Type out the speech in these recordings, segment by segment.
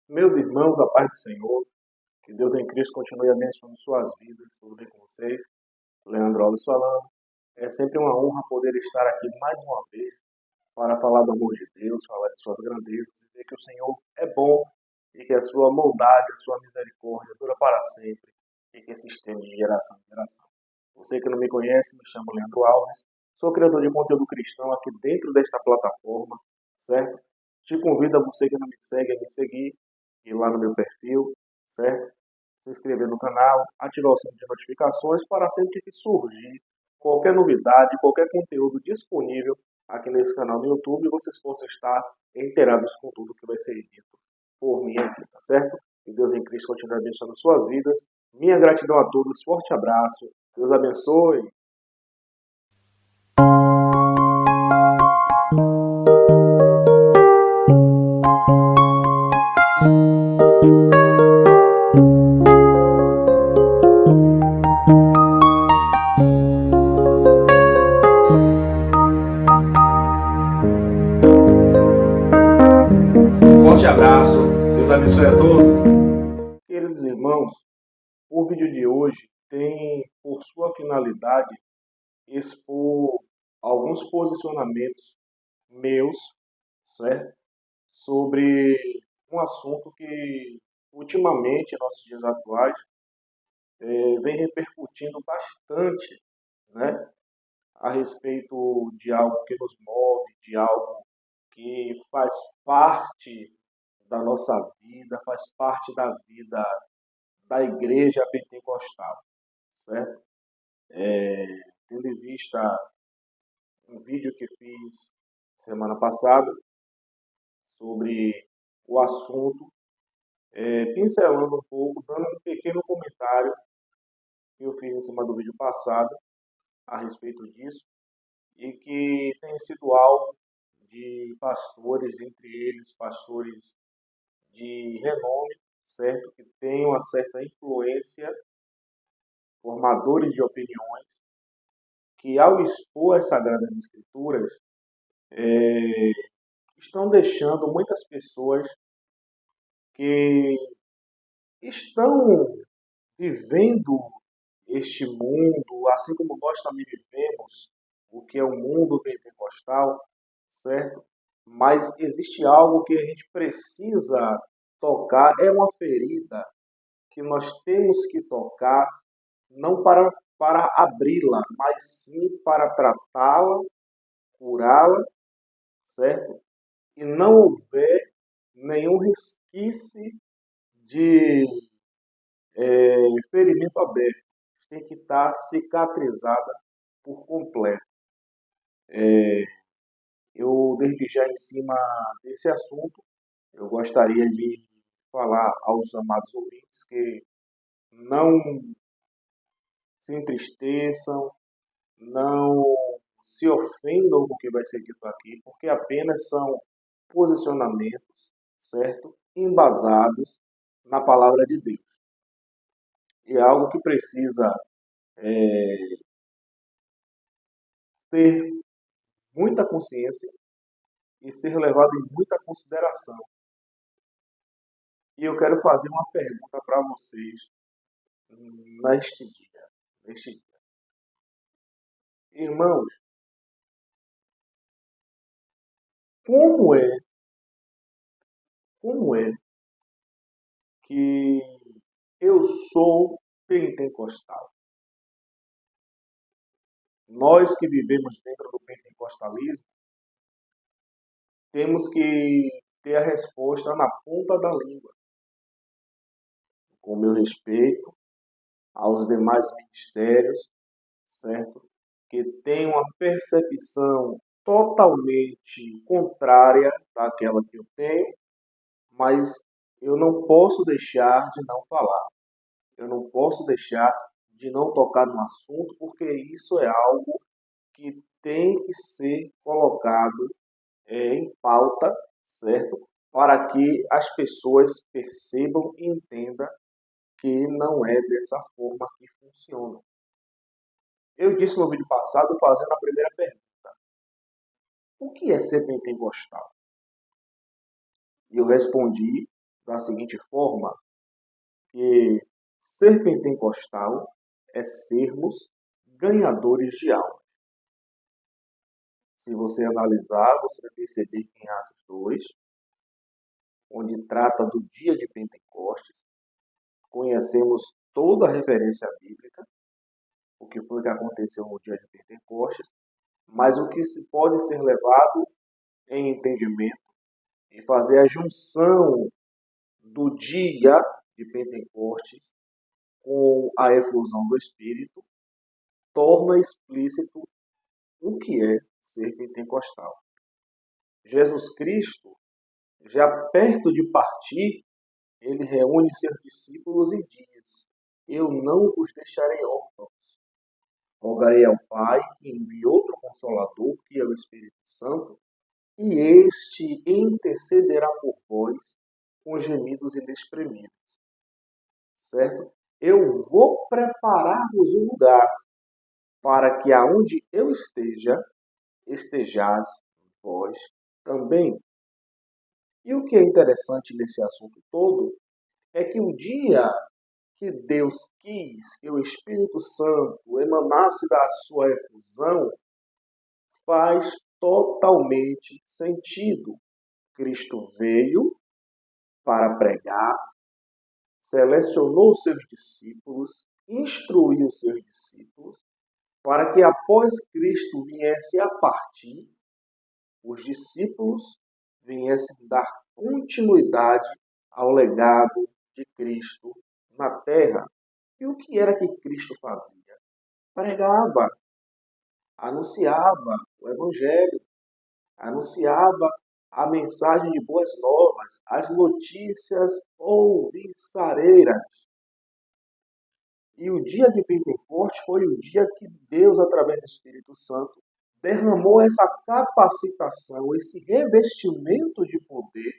Meus irmãos, a paz do Senhor, que Deus em Cristo continue abençoando suas vidas. Tudo bem com vocês? Leandro Alves falando. É sempre uma honra poder estar aqui mais uma vez para falar do amor de Deus, falar de suas grandezas, dizer que o Senhor é bom e que a sua bondade, a sua misericórdia dura para sempre e que se estende de geração em geração. Você que não me conhece, me chamo Leandro Alves, sou criador de conteúdo cristão aqui dentro desta plataforma, certo? Te convido a você que não me segue a me seguir, ir lá no meu perfil, certo? Se inscrever no canal, ativar o sininho de notificações para sempre que surgir qualquer novidade, qualquer conteúdo disponível aqui nesse canal no YouTube, vocês possam estar inteirados com tudo que vai ser dito por mim aqui, tá certo? Que Deus em Cristo continue abençoando suas vidas. Minha gratidão a todos, forte abraço, Deus abençoe. Forte abraço, Deus abençoe a todos. Queridos irmãos, o vídeo de hoje tem por sua finalidade expor alguns posicionamentos meus, certo? Sobre um assunto que ultimamente, em nossos dias atuais, vem repercutindo bastante, né? A respeito de algo que nos move, de algo que faz parte da nossa vida, faz parte da vida da igreja pentecostal, certo? Tendo em vista um vídeo que fiz semana passada sobre o assunto, pincelando um pouco, dando um pequeno comentário que eu fiz em cima do vídeo passado a respeito disso, e que tem sido alvo de pastores, entre eles pastores de renome, certo? Que têm uma certa influência, formadores de opiniões, que ao expor as Sagradas Escrituras, estão deixando muitas pessoas que estão vivendo este mundo, assim como nós também vivemos, o que é o mundo pentecostal, certo? Mas existe algo que a gente precisa tocar, é uma ferida que nós temos que tocar, não para abri-la, mas sim para tratá-la, curá-la, certo? E não houver nenhum resquício de ferimento aberto. Tem que estar cicatrizada por completo. Eu, desde já em cima desse assunto, eu gostaria de falar aos amados ouvintes que não se entristeçam, não se ofendam com o que vai ser dito aqui, porque apenas são posicionamentos, certo? Embasados na palavra de Deus. E é algo que precisa ter muita consciência e ser levado em muita consideração. E eu quero fazer uma pergunta para vocês neste dia. Neste dia. Irmãos, como é, como é que eu sou pentecostal? Nós que vivemos dentro do pentecostalismo, temos que ter a resposta na ponta da língua, com meu respeito aos demais ministérios, certo? Que têm uma percepção totalmente contrária daquela que eu tenho, mas eu não posso deixar de não falar. Eu não posso deixar de não tocar no assunto, porque isso é algo que tem que ser colocado em pauta, certo? Para que as pessoas percebam e entendam que não é dessa forma que funciona. Eu disse no vídeo passado, fazendo a primeira pergunta: o que é ser pentecostal? E eu respondi da seguinte forma, que ser pentecostal é sermos ganhadores de alma. Se você analisar, você vai perceber que em Atos 2, onde trata do dia de Pentecostes, conhecemos toda a referência bíblica, o que foi que aconteceu no dia de Pentecostes, mas o que se pode ser levado em entendimento e fazer a junção do dia de Pentecostes com a efusão do Espírito, torna explícito o que é ser pentecostal. Jesus Cristo, já perto de partir, ele reúne seus discípulos e diz: eu não vos deixarei órfãos. Rogarei ao Pai que envie outro Consolador, que é o Espírito Santo, e este intercederá por vós com gemidos inexprimíveis. Certo? Eu vou preparar-vos um lugar para que aonde eu esteja, estejais vós também. E o que é interessante nesse assunto todo é que o dia que Deus quis que o Espírito Santo emanasse da sua efusão, faz totalmente sentido. Cristo veio para pregar, selecionou os seus discípulos, instruiu os seus discípulos, para que após Cristo viesse a partir, os discípulos viessem dar continuidade ao legado de Cristo na terra. E o que era que Cristo fazia? Pregava, anunciava o Evangelho, anunciava a mensagem de boas novas, as notícias ouriçareiras. E o dia de Pentecostes foi o dia que Deus, através do Espírito Santo, derramou essa capacitação, esse revestimento de poder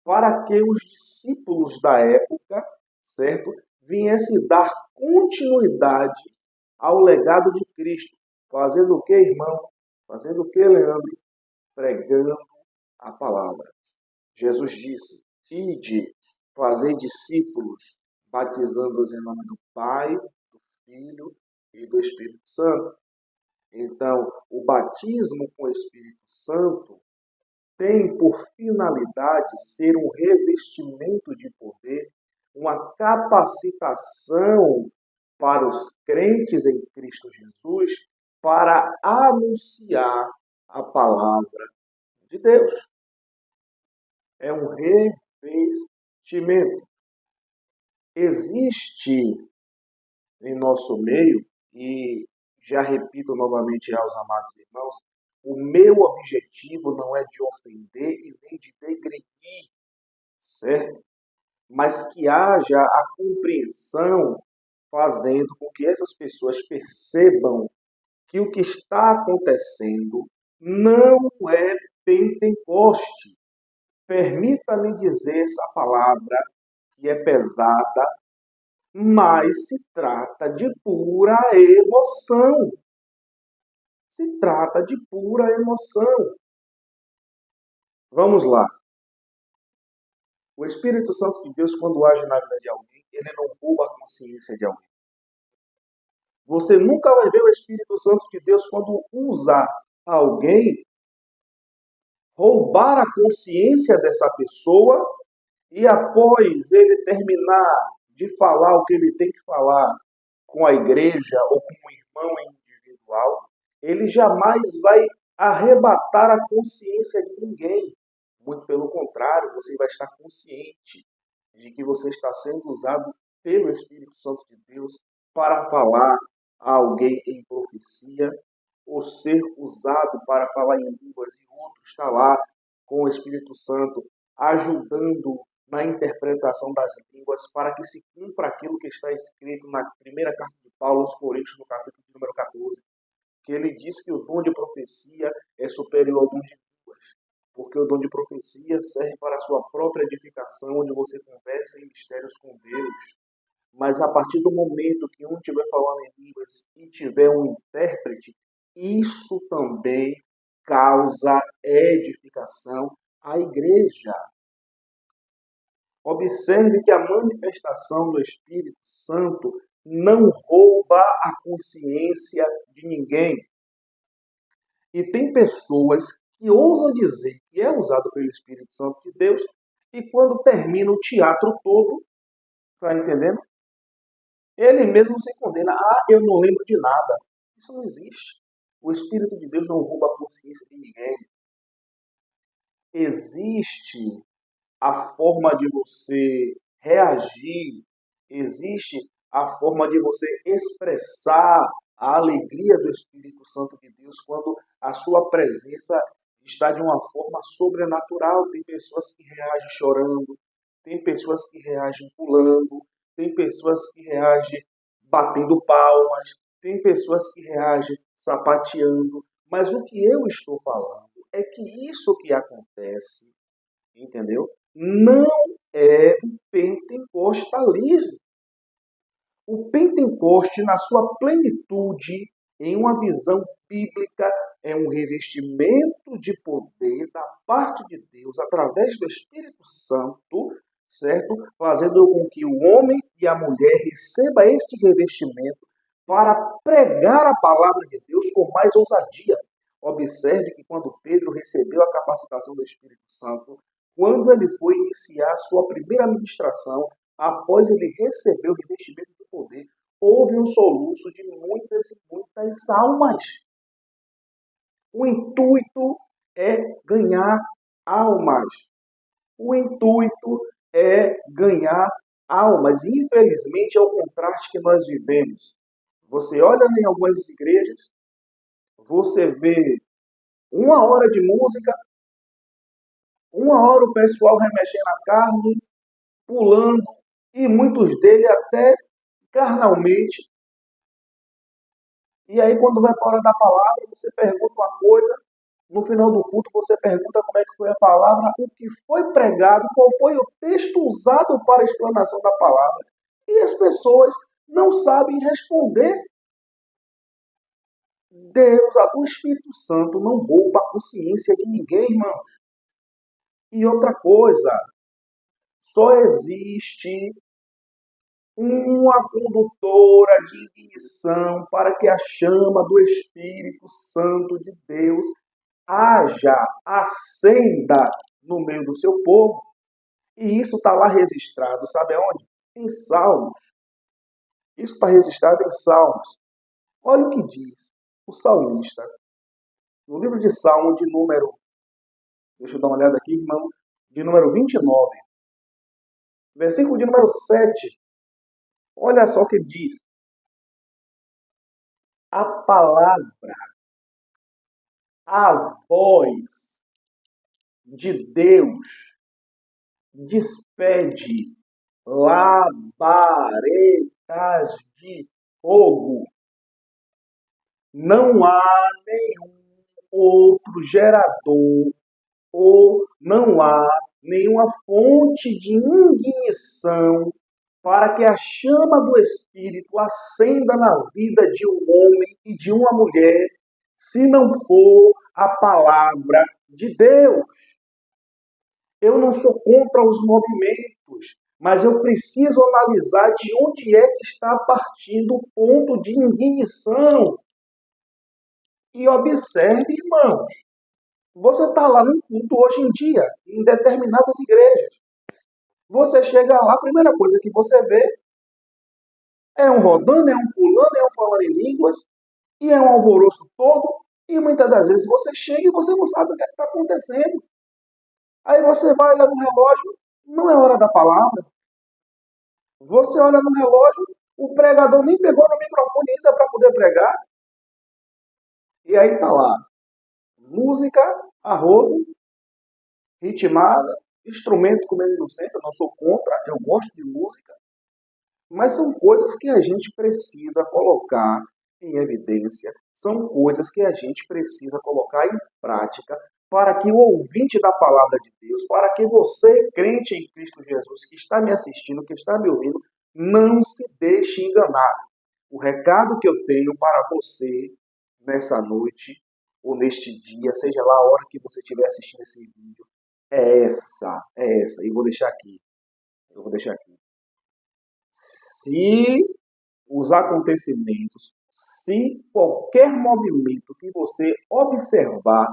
para que os discípulos da época, certo, viessem dar continuidade ao legado de Cristo. Fazendo o que, irmão? Fazendo o que, Leandro? Pregando a palavra. Jesus disse: ide, fazei discípulos, batizando-os em nome do Pai, do Filho e do Espírito Santo. Então, o batismo com o Espírito Santo tem por finalidade ser um revestimento de poder, uma capacitação para os crentes em Cristo Jesus para anunciar a palavra de Deus. É um revestimento. Existe em nosso meio, e já repito novamente aos amados irmãos, o meu objetivo não é de ofender e nem de degredir, certo? Mas que haja a compreensão, fazendo com que essas pessoas percebam que o que está acontecendo não é Pentecoste. Permita-me dizer essa palavra que é pesada, mas se trata de pura emoção. Se trata de pura emoção. Vamos lá. O Espírito Santo de Deus, quando age na vida de alguém, ele não rouba a consciência de alguém. Você nunca vai ver o Espírito Santo de Deus, quando usa alguém, roubar a consciência dessa pessoa e após ele terminar de falar o que ele tem que falar com a igreja ou com um irmão individual, ele jamais vai arrebatar a consciência de ninguém. Muito pelo contrário, você vai estar consciente de que você está sendo usado pelo Espírito Santo de Deus para falar a alguém em profecia, ou ser usado para falar em línguas, e outro está lá com o Espírito Santo ajudando na interpretação das línguas para que se cumpra aquilo que está escrito na primeira carta de Paulo aos Coríntios, no capítulo número 14, que ele diz que o dom de profecia é superior ao dom de línguas, porque o dom de profecia serve para a sua própria edificação, onde você conversa em mistérios com Deus. Mas a partir do momento que um estiver falando em línguas e tiver um intérprete, isso também causa edificação à igreja. Observe que a manifestação do Espírito Santo não rouba a consciência de ninguém. E tem pessoas que ousam dizer que é usado pelo Espírito Santo de Deus e quando termina o teatro todo, tá entendendo? Ele mesmo se condena. Ah, eu não lembro de nada. Isso não existe. O Espírito de Deus não rouba a consciência de ninguém. Existe a forma de você reagir, existe a forma de você expressar a alegria do Espírito Santo de Deus quando a sua presença está de uma forma sobrenatural. Tem pessoas que reagem chorando, tem pessoas que reagem pulando, tem pessoas que reagem batendo palmas, tem pessoas que reagem sapateando. Mas o que eu estou falando é que isso que acontece, entendeu? Não é o pentecostalismo. O Pentecoste, na sua plenitude, em uma visão bíblica, é um revestimento de poder da parte de Deus através do Espírito Santo, certo? Fazendo com que o homem e a mulher receba este revestimento para pregar a palavra de Deus com mais ousadia. Observe que quando Pedro recebeu a capacitação do Espírito Santo, quando ele foi iniciar sua primeira ministração, após ele receber o revestimento do poder, houve um soluço de muitas e muitas almas. O intuito é ganhar almas. O intuito é ganhar almas. E, infelizmente, é o contraste que nós vivemos. Você olha em algumas igrejas, você vê 1 hora de música, 1 hora o pessoal remexendo a carne, pulando, e muitos deles até carnalmente. E aí, quando vai para a hora da palavra, você pergunta uma coisa, no final do culto você pergunta como é que foi a palavra, o que foi pregado, qual foi o texto usado para a explanação da palavra. E as pessoas não sabem responder. Deus, o Espírito Santo não rouba a consciência de ninguém, irmãos. E outra coisa, só existe uma condutora de ignição para que a chama do Espírito Santo de Deus haja, acenda no meio do seu povo. E isso está lá registrado, sabe aonde? Em Salmos. Isso está registrado em Salmos. Olha o que diz o salmista. No livro de Salmo de número, deixa eu dar uma olhada aqui, irmão, de número 29, versículo de número 7. Olha só o que diz. A palavra, a voz de Deus despede labaredas de fogo. Não há nenhum outro gerador ou não há nenhuma fonte de ignição para que a chama do Espírito acenda na vida de um homem e de uma mulher, se não for a palavra de Deus. Eu não sou contra os movimentos, mas eu preciso analisar de onde é que está partindo o ponto de ignição. E observe, irmãos, você está lá no culto hoje em dia, em determinadas igrejas. Você chega lá, a primeira coisa que você vê é um rodando, é um pulando, é um falando em línguas, e é um alvoroço todo, e muitas das vezes você chega e você não sabe o que está acontecendo. Aí você vai olhar no relógio, não é hora da palavra. Você olha no relógio, o pregador nem pegou no microfone ainda para poder pregar. E aí está lá, música, a rodo, ritmada, instrumento comendo no centro, não sou contra, eu gosto de música. Mas são coisas que a gente precisa colocar em evidência, são coisas que a gente precisa colocar em prática para que o ouvinte da palavra de Deus, para que você, crente em Cristo Jesus, que está me assistindo, que está me ouvindo, não se deixe enganar. O recado que eu tenho para você nessa noite ou neste dia, seja lá a hora que você estiver assistindo esse vídeo, é essa. E vou deixar aqui. eu vou deixar aqui. Se os acontecimentos, se qualquer movimento que você observar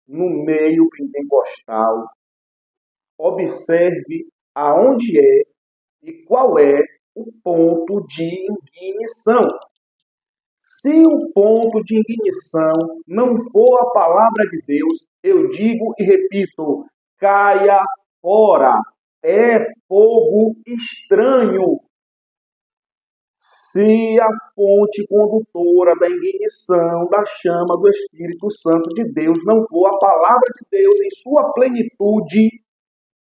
no meio pentecostal, observe aonde é e qual é o ponto de ignição. Se o ponto de ignição não for a palavra de Deus, eu digo e repito, caia fora. É fogo estranho. Se a fonte condutora da ignição, da chama do Espírito Santo de Deus não for a palavra de Deus em sua plenitude,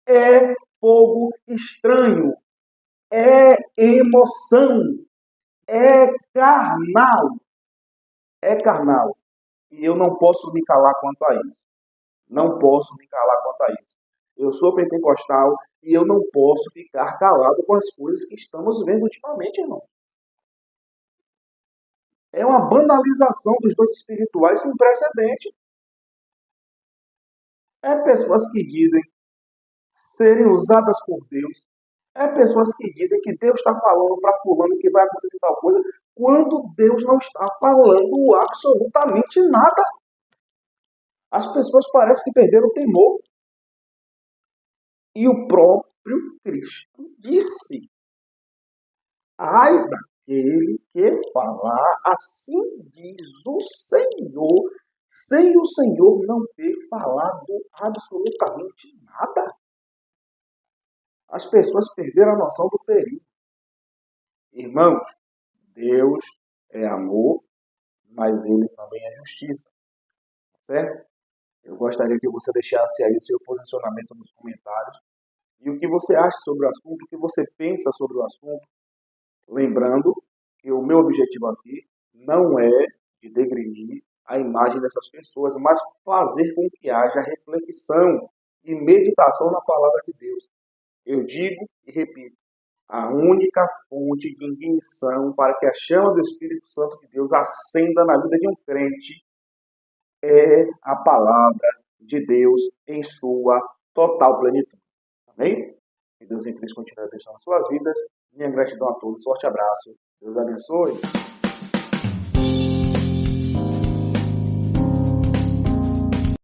é fogo estranho, é emoção, é carnal. É carnal. E eu não posso me calar quanto a isso. Não posso me calar quanto a isso. Eu sou pentecostal e eu não posso ficar calado com as coisas que estamos vendo ultimamente, irmão. É uma banalização dos dons espirituais sem precedente. É pessoas que dizem serem usadas por Deus. É pessoas que dizem que Deus está falando para fulano que vai acontecer tal coisa, quando Deus não está falando absolutamente nada. As pessoas parecem que perderam o temor. E o próprio Cristo disse: ai daquele que falar, assim diz o Senhor, sem o Senhor não ter falado absolutamente nada. As pessoas perderam a noção do perigo. Irmãos, Deus é amor, mas Ele também é justiça. Certo? Eu gostaria que você deixasse aí o seu posicionamento nos comentários. E o que você acha sobre o assunto, o que você pensa sobre o assunto. Lembrando que o meu objetivo aqui não é de degredir a imagem dessas pessoas, mas fazer com que haja reflexão e meditação na palavra de Deus. Eu digo e repito, a única fonte de ignição para que a chama do Espírito Santo de Deus acenda na vida de um crente é a palavra de Deus em sua total plenitude. Amém? Que Deus em Cristo continue abençoando suas vidas. Minha gratidão a todos. Forte abraço. Deus abençoe.